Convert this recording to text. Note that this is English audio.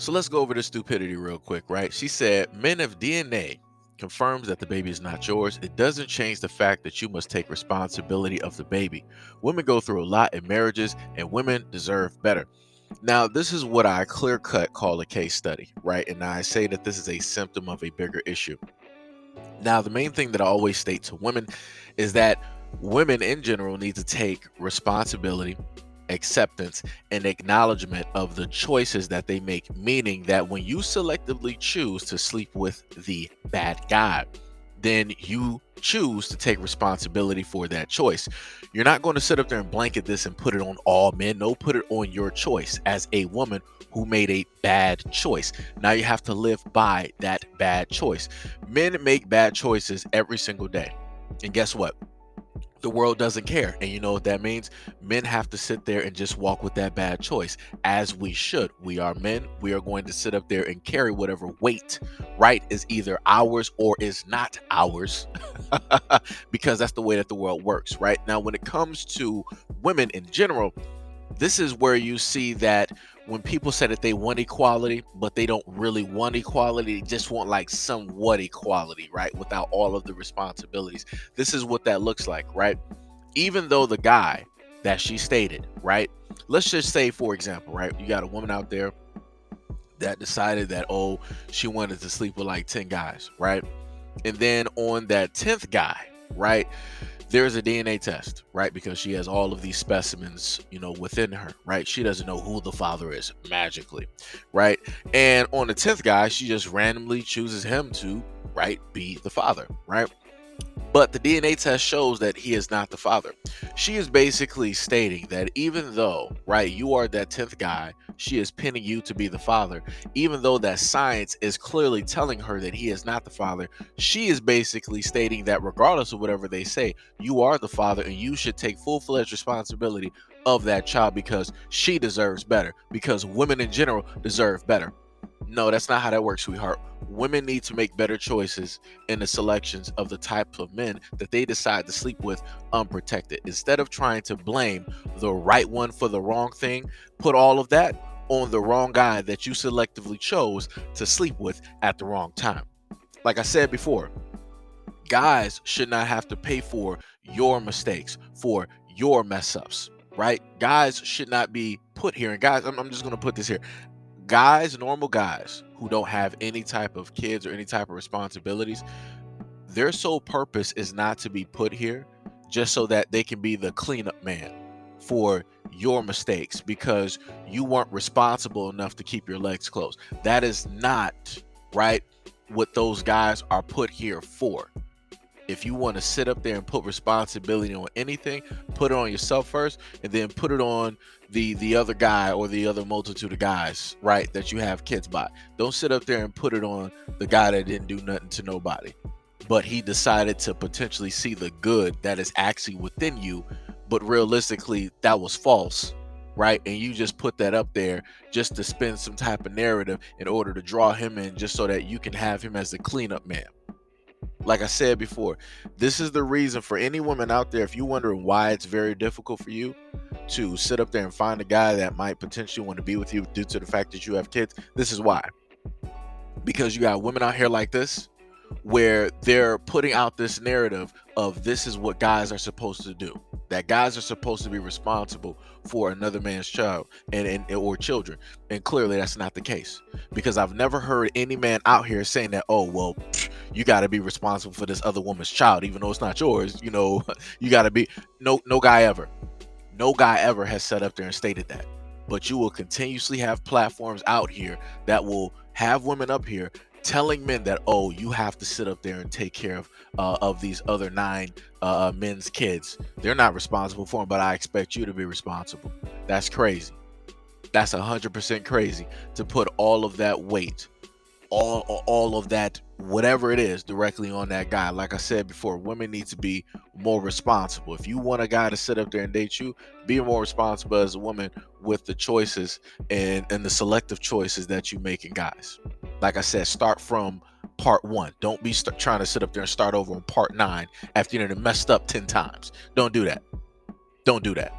So let's go over the stupidity real quick, right? She said, men if DNA confirms that the baby is not yours, it doesn't change the fact that you must take responsibility of the baby. Women go through a lot in marriages and women deserve better. Now, this is what I clear cut call a case study, right? And I say that this is a symptom of a bigger issue. Now, the main thing that I always state to women is that women in general need to take responsibility, acceptance, and acknowledgement of the choices that they make, meaning that when you selectively choose to sleep with the bad guy, then you choose to take responsibility for that choice. You're not going to sit up there and blanket this and put it on all men. No, put it on your choice as a woman who made a bad choice. Now you have to live by that bad choice. Men make bad choices every single day. And guess what? The world doesn't care. And you know what that means? Men have to sit there and just walk with that bad choice, as we should. We are men. We are going to sit up there and carry whatever weight, right, is either ours or is not ours, because that's the way that the world works, right? Now, when it comes to women in general, this is where you see that when people say that they want equality, but they don't really want equality, they just want like somewhat equality, right? Without all of the responsibilities. This is what that looks like, right? Even though the guy that she stated, right? Let's just say, for example, right? You got a woman out there that decided that, oh, she wanted to sleep with like 10 guys, right? And then on that 10th guy, right, there's a DNA test, right? Because she has all of these specimens, within her, right? She doesn't know who the father is magically, right? And on the 10th guy, she just randomly chooses him to, right, be the father, right? But the DNA test shows that he is not the father. She is basically stating that even though, right, you are that 10th guy, she is pinning you to be the father. Even though that science is clearly telling her that he is not the father, she is basically stating that regardless of whatever they say, you are the father and you should take full-fledged responsibility of that child because she deserves better, because women in general deserve better. No, that's not how that works, sweetheart. Women need to make better choices in the selections of the type of men that they decide to sleep with unprotected. Instead of trying to blame the right one for the wrong thing, put all of that on the wrong guy that you selectively chose to sleep with at the wrong time. Like I said before, guys should not have to pay for your mistakes, for your mess ups, right? Guys should not be put here. And guys, I'm just going to put this here. Guys, normal guys who don't have any type of kids or any type of responsibilities, their sole purpose is not to be put here just so that they can be the cleanup man for your mistakes because you weren't responsible enough to keep your legs closed. That is not, right, what those guys are put here for. If you want to sit up there and put responsibility on anything, put it on yourself first and then put it on the other guy or the other multitude of guys, right, that you have kids by. Don't sit up there and put it on the guy that didn't do nothing to nobody, but he decided to potentially see the good that is actually within you, but realistically that was false, right? And you just put that up there just to spin some type of narrative in order to draw him in just so that you can have him as the cleanup man. Like I said before, this is the reason for any woman out there, if you're wondering why it's very difficult for you to sit up there and find a guy that might potentially want to be with you due to the fact that you have kids, this is why. Because you got women out here like this where they're putting out this narrative of this is what guys are supposed to do, that guys are supposed to be responsible for another man's child and or children, and clearly that's not the case, because I've never heard any man out here saying that, oh well, you got to be responsible for this other woman's child even though it's not yours. You got to be. No guy ever, no guy ever has sat up there and stated that. But you will continuously have platforms out here that will have women up here telling men that, oh, you have to sit up there and take care of these other 9 men's kids. They're not responsible for them, but I expect you to be responsible. That's crazy. That's 100% crazy to put all of that weight, all of that, whatever it is, directly on that guy. Like I said before, women need to be more responsible. If you want a guy to sit up there and date you, be more responsible as a woman with the choices and the selective choices that you make in guys. Like I said, start from part 1. Don't be trying to sit up there and start over on part 9 after you messed up 10 times. Don't do that. Don't do that.